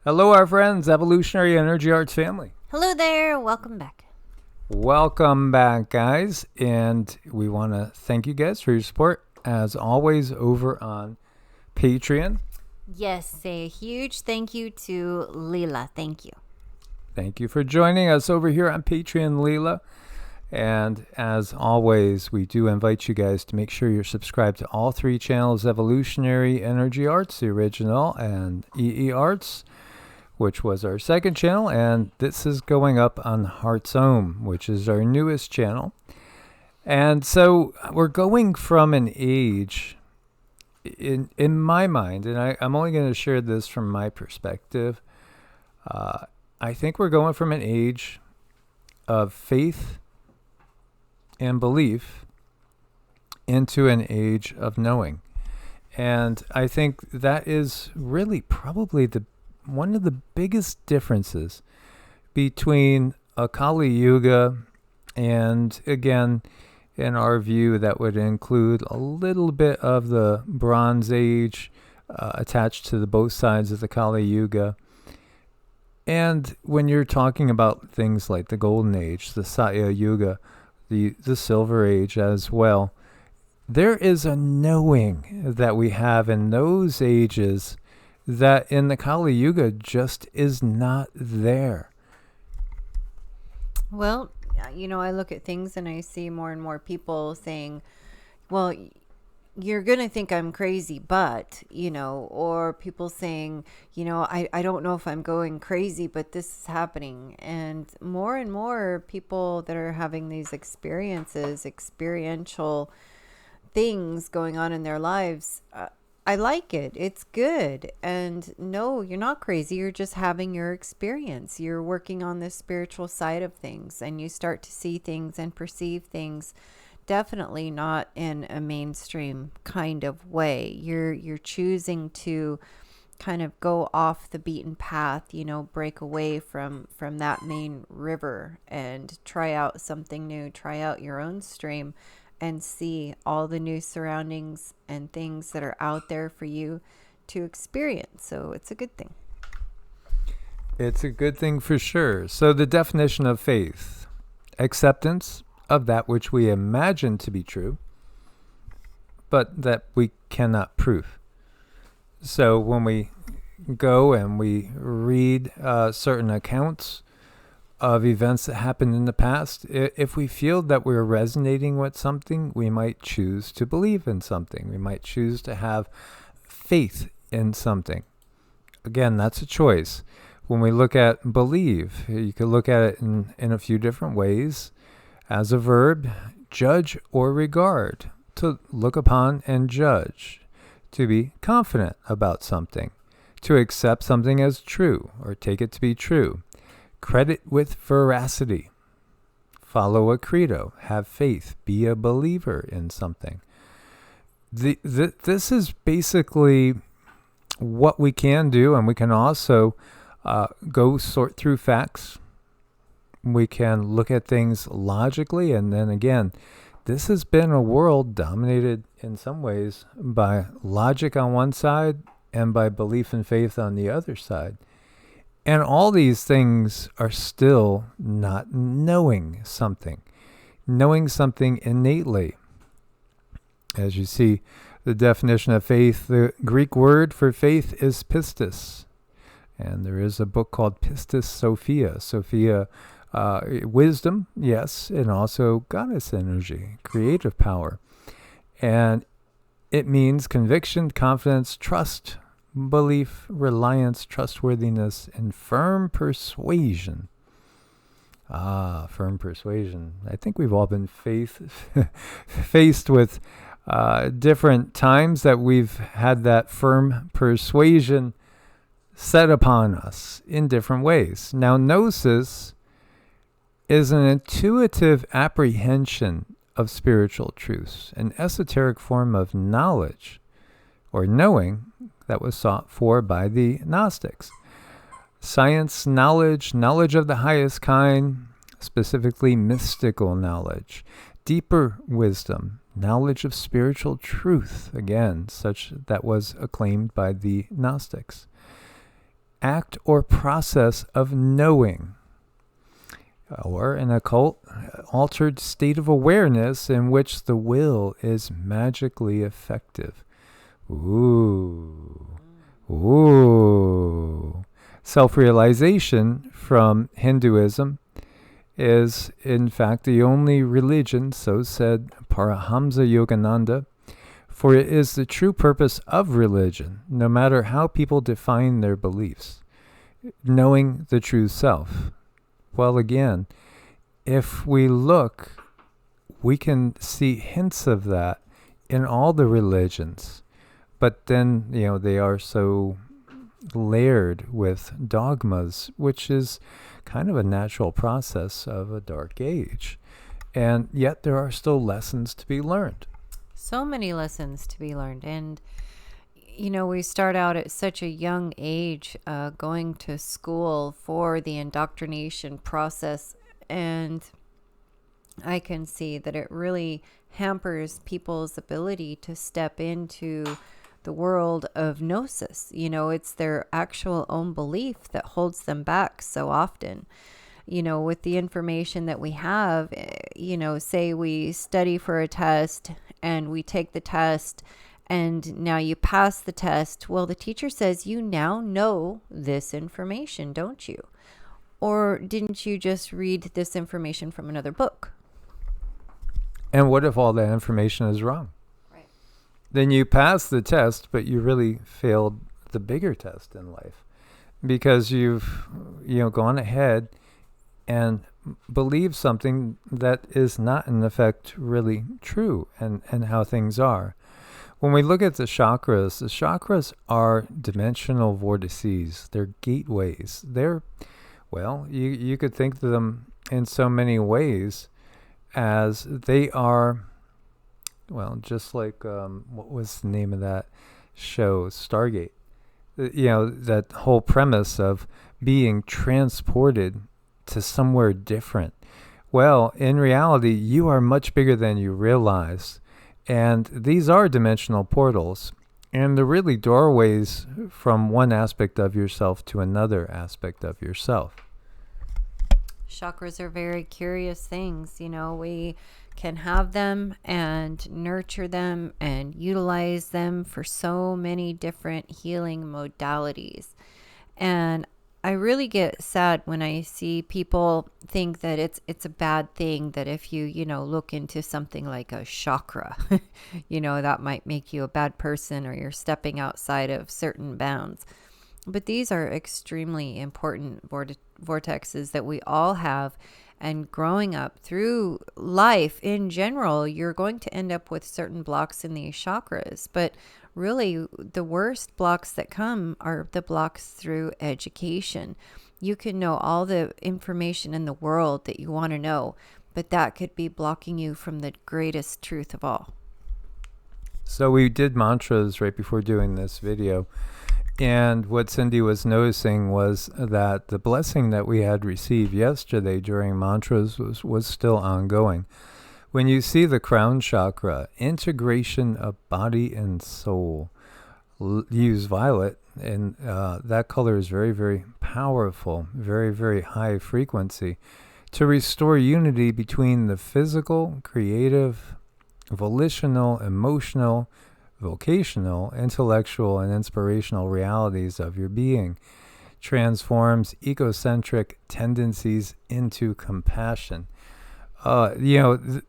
Hello, our friends, Evolutionary Energy Arts family. Hello there, welcome back. Welcome back, guys. And we want to thank you guys for your support, as always, over on Patreon. Yes, say a huge thank you to Leela. Thank you. Thank you for joining us over here on Patreon, Leela. And as always, we do invite you guys to make sure you're subscribed to all three channels, Evolutionary Energy Arts, the original, and EEARTS, which was our second channel, and this is going up on Heart's OMMM, which is our newest channel. And so we're going from an age, in my mind, and I'm only going to share this from my perspective, I think we're going from an age of faith and belief into an age of knowing. And I think that is really probably one of the biggest differences between a Kali Yuga and, again, in our view, that would include a little bit of the Bronze Age attached to the both sides of the Kali Yuga. And when you're talking about things like the Golden Age, the Satya Yuga, the Silver Age as well, there is a knowing that we have in those ages that in the Kali Yuga just is not there. Well, I look at things and I see more and more people saying, well, you're going to think I'm crazy, but, or people saying, I don't know if I'm going crazy, but this is happening. And more people that are having these experiences, experiential things going on in their lives, I like it. It's good. And no, you're not crazy. You're just having your experience. You're working on the spiritual side of things, and you start to see things and perceive things definitely not in a mainstream kind of way. You're choosing to kind of go off the beaten path, break away from that main river and try out something new, try out your own stream and see all the new surroundings and things that are out there for you to experience. So it's a good thing. It's a good thing for sure. So the definition of faith: acceptance of that which we imagine to be true, but that we cannot prove. So when we go and we read certain accounts of events that happened in the past, if we feel that we're resonating with something, we might choose to believe in something. We might choose to have faith in something. Again, that's a choice. When we look at believe, you could look at it in a few different ways. As a verb, judge or regard, to look upon and judge, to be confident about something, to accept something as true or take it to be true. Credit with veracity. Follow a credo. Have faith. Be a believer in something. This is basically what we can do, and we can also go sort through facts. We can look at things logically, and then again, this has been a world dominated in some ways by logic on one side and by belief and faith on the other side. And all these things are still not knowing something innately. As you see, the definition of faith, the Greek word for faith is pistis. And there is a book called Pistis Sophia. Sophia, wisdom, yes, and also goddess energy, creative power. And it means conviction, confidence, trust, belief, reliance, trustworthiness, and firm persuasion. Firm persuasion. I think we've all been faced with different times that we've had that firm persuasion set upon us in different ways. Now, Gnosis is an intuitive apprehension of spiritual truths, an esoteric form of knowledge or knowing that was sought for by the Gnostics. Science, knowledge of the highest kind, specifically mystical knowledge, deeper wisdom, knowledge of spiritual truth, again, such that was acclaimed by the Gnostics. act or process of knowing, or an occult altered state of awareness in which the will is magically effective. Ooh. Ooh. Self-realization from Hinduism is, in fact, the only religion, so said Parahamsa Yogananda, for it is the true purpose of religion, no matter how people define their beliefs, knowing the true self. Well, again, if we look, we can see hints of that in all the religions. But then, they are so layered with dogmas, which is kind of a natural process of a dark age. And yet there are still lessons to be learned. So many lessons to be learned. And, we start out at such a young age going to school for the indoctrination process. And I can see that it really hampers people's ability to step into the world of Gnosis. It's their actual own belief that holds them back so often. With the information that we have, say we study for a test and we take the test and now you pass the test. Well, the teacher says, you now know this information, don't you? Or didn't you just read this information from another book? And what if all that information is wrong? Right. Then you pass the test, but you really failed the bigger test in life because you've, gone ahead and believe something that is not in effect really true and how things are. When we look at the chakras are dimensional vortices. They're gateways. You could think of them in so many ways as they are, just like, what was the name of that show, Stargate? That whole premise of being transported to somewhere different. Well, in reality, you are much bigger than you realize. And these are dimensional portals. And they're really doorways from one aspect of yourself to another aspect of yourself. Chakras are very curious things. We can have them and nurture them and utilize them for so many different healing modalities. And I really get sad when I see people think that it's a bad thing that if you, look into something like a chakra, that might make you a bad person or you're stepping outside of certain bounds. But these are extremely important vortexes that we all have. And growing up through life in general, you're going to end up with certain blocks in these chakras. But really, the worst blocks that come are the blocks through education. You can know all the information in the world that you want to know, but that could be blocking you from the greatest truth of all. So we did mantras right before doing this video. And what Cindy was noticing was that the blessing that we had received yesterday during mantras was still ongoing. When you see the crown chakra, integration of body and soul, use violet, and that color is very, very powerful, very, very high frequency, to restore unity between the physical, creative, volitional, emotional, vocational, intellectual, and inspirational realities of your being. Transforms egocentric tendencies into compassion. There's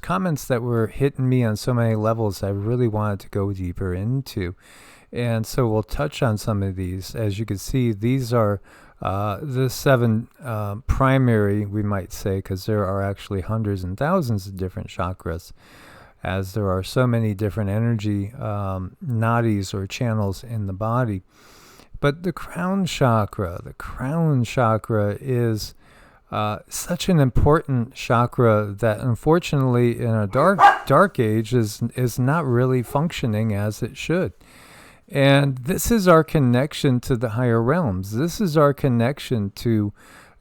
comments that were hitting me on so many levels I really wanted to go deeper into. And so we'll touch on some of these. As you can see, these are the 7 primary, we might say, because there are actually hundreds and thousands of different chakras, as there are so many different energy nadis or channels in the body. But the crown chakra is such an important chakra that unfortunately in a dark age is not really functioning as it should. And this is our connection to the higher realms. This is our connection to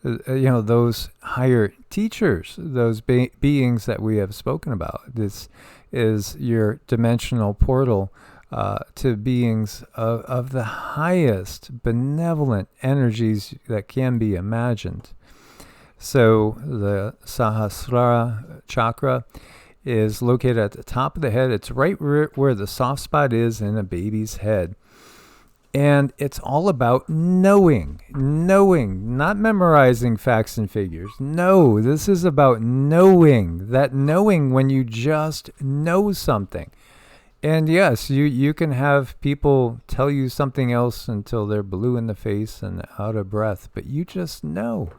those higher teachers, those beings that we have spoken about. This is your dimensional portal to beings of the highest benevolent energies that can be imagined. So the Sahasrara chakra is located at the top of the head. It's right where the soft spot is in a baby's head. And it's all about knowing, not memorizing facts and figures. No, this is about knowing, that knowing when you just know something. And yes, you can have people tell you something else until they're blue in the face and out of breath, but you just know.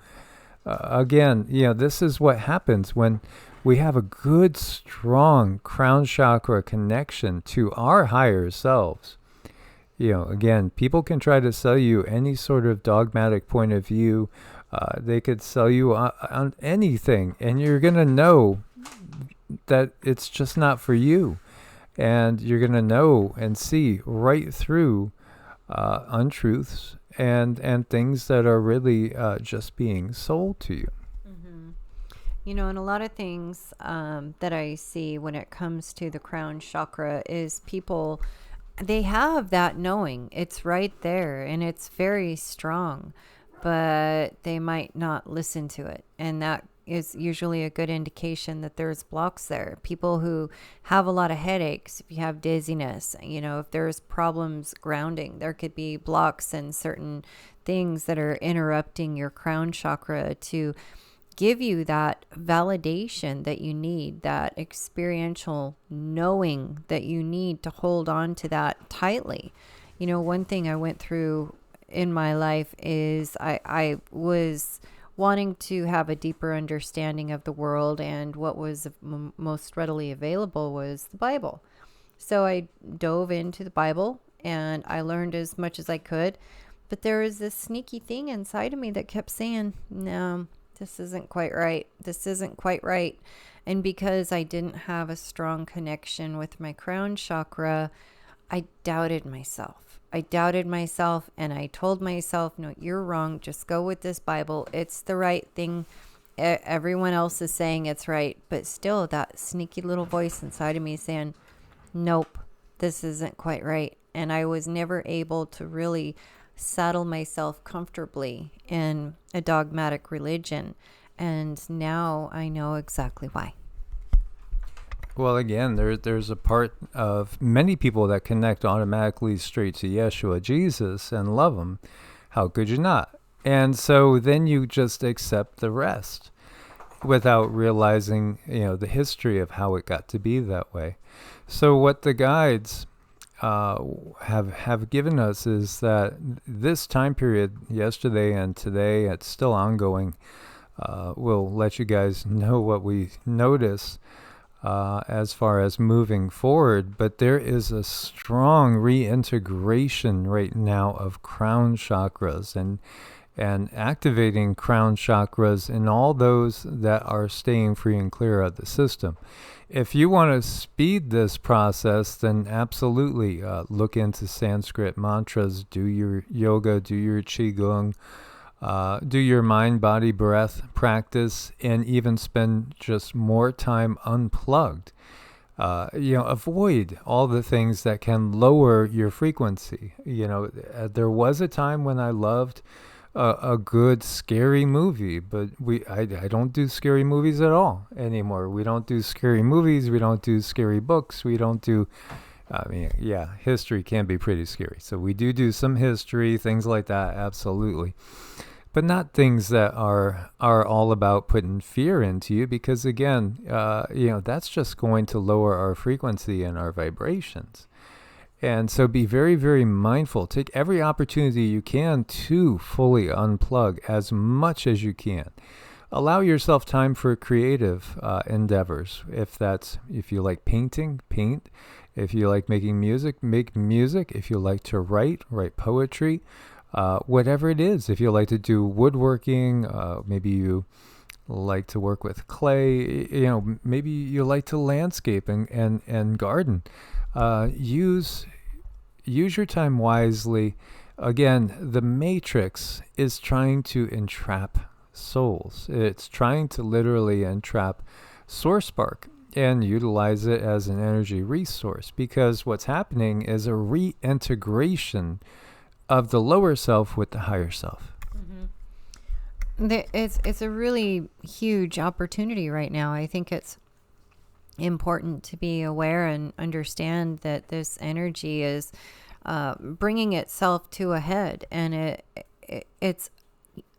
Again, this is what happens when we have a good, strong crown chakra connection to our higher selves. Again, people can try to sell you any sort of dogmatic point of view. They could sell you on anything, and you're going to know that it's just not for you. And you're going to know and see right through untruths and things that are really just being sold to you. Mm-hmm. And a lot of things that I see when it comes to the crown chakra is people, they have that knowing. It's right there and it's very strong, but they might not listen to it. And that is usually a good indication that there's blocks there. People who have a lot of headaches, if you have dizziness, if there's problems grounding, there could be blocks and certain things that are interrupting your crown chakra to give you that validation that you need, that experiential knowing that you need to hold on to that tightly. One thing I went through in my life is I was wanting to have a deeper understanding of the world, and what was most readily available was the Bible. So I dove into the Bible and I learned as much as I could, but there was this sneaky thing inside of me that kept saying, no, this isn't quite right. This isn't quite right. And because I didn't have a strong connection with my crown chakra, I doubted myself. And I told myself, no, you're wrong. Just go with this Bible. It's the right thing. Everyone else is saying it's right. But still, that sneaky little voice inside of me saying, nope, this isn't quite right. And I was never able to really settle myself comfortably in a dogmatic religion. And now I know exactly why. Well, again, there's a part of many people that connect automatically straight to Yeshua, Jesus, and love him. How could you not? And so then you just accept the rest without realizing, the history of how it got to be that way. So what the guides have given us is that this time period, yesterday and today, it's still ongoing. We'll let you guys know what we notice as far as moving forward, but there is a strong reintegration right now of crown chakras and activating crown chakras in all those that are staying free and clear of the system. If you want to speed this process, then absolutely look into Sanskrit mantras, do your yoga, do your qigong, do your mind, body, breath practice, and even spend just more time unplugged. Avoid all the things that can lower your frequency. There was a time when I loved a good scary movie, but I don't do scary movies at all anymore. We don't do scary movies. We don't do scary books. We don't do, history can be pretty scary. So we do some history, things like that, absolutely. But not things that are all about putting fear into you, because again, that's just going to lower our frequency and our vibrations. And so be very, very mindful. Take every opportunity you can to fully unplug as much as you can. Allow yourself time for creative endeavors. If you like painting, paint. If you like making music, make music. If you like to write poetry. Whatever it is. If you like to do woodworking, maybe you like to work with clay, maybe you like to landscape and garden. Use your time wisely. Again, the matrix is trying to entrap souls. It's trying to literally entrap source spark. and utilize it as an energy resource, because what's happening is a reintegration of the lower self with the higher self. It's a really huge opportunity right now. I think it's important to be aware and understand that this energy is bringing itself to a head, and it's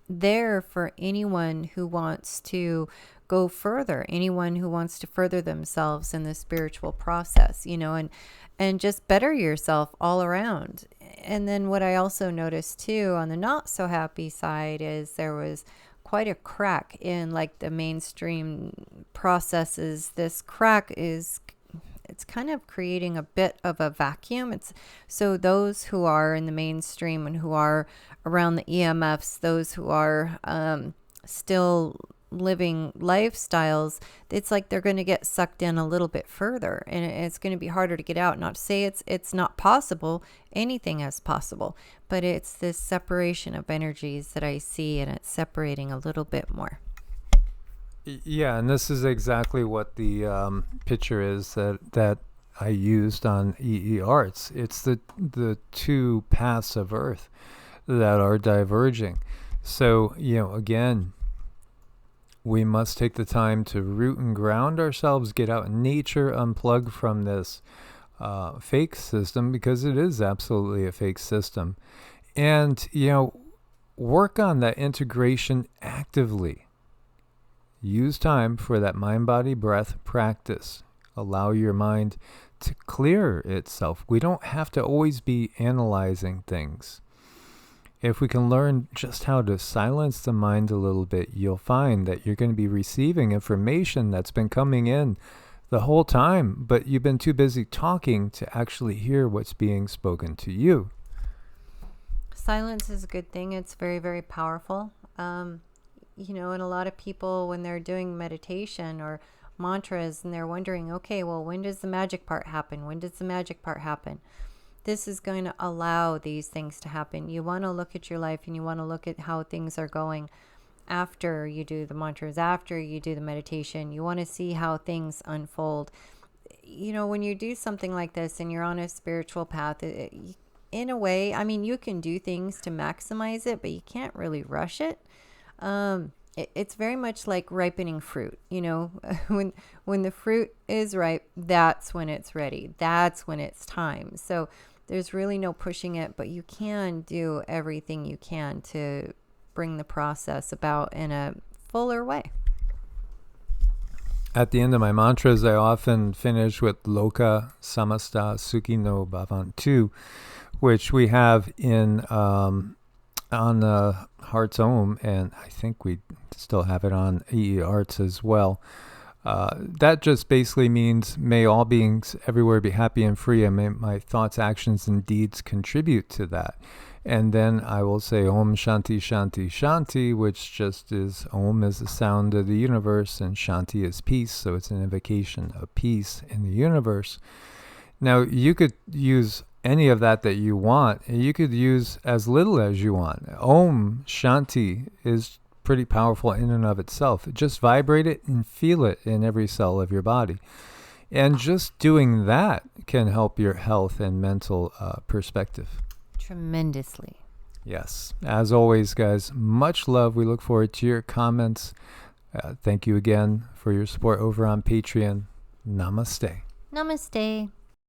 there for anyone who wants to go further, anyone who wants to further themselves in the spiritual process, and just better yourself all around. And then what I also noticed too on the not so happy side is there was quite a crack in like the mainstream processes. This crack it's kind of creating a bit of a vacuum. So those who are in the mainstream and who are around the EMFs, those who are still living lifestyles, it's like they're going to get sucked in a little bit further, and it's going to be harder to get out. Not to say it's not possible. Anything is possible, but it's this separation of energies that I see, and it's separating a little bit more. Yeah, and this is exactly what the picture is that I used on EEARTS. It's the two paths of Earth that are diverging. So, again, we must take the time to root and ground ourselves, get out in nature, unplug from this fake system, because it is absolutely a fake system. And, work on that integration actively. Use time for that mind, body, breath practice. Allow your mind to clear itself. We don't have to always be analyzing things. If we can learn just how to silence the mind a little bit, you'll find that you're going to be receiving information that's been coming in the whole time, but you've been too busy talking to actually hear what's being spoken to you. Silence is a good thing. It's very, very powerful. And a lot of people, when they're doing meditation or mantras and they're wondering, okay, well, when does the magic part happen? When does the magic part happen? This is going to allow these things to happen. You want to look at your life and you want to look at how things are going after you do the mantras, after you do the meditation. You want to see how things unfold. When you do something like this and you're on a spiritual path, in a way, I mean, you can do things to maximize it, but you can't really rush it. It's very much like ripening fruit. When the fruit is ripe, that's when it's ready. That's when it's time. So there's really no pushing it, but you can do everything you can to bring the process about in a fuller way. At the end of my mantras, I often finish with Loka Samasta Sukhino Bhavantu, which we have in on the Heart's OMMM, and I think we still have it on EEARTS as well. That just basically means, may all beings everywhere be happy and free, and may my thoughts, actions, and deeds contribute to that. And then I will say Om Shanti Shanti Shanti, which just is, Om is the sound of the universe, and Shanti is peace, so it's an invocation of peace in the universe. Now, you could use any of that you want, and you could use as little as you want. Om Shanti is pretty powerful in and of itself. Just vibrate it and feel it in every cell of your body. And just doing that can help your health and mental perspective. Tremendously. Yes. As always, guys, much love. We look forward to your comments. Thank you again for your support over on Patreon. Namaste. Namaste.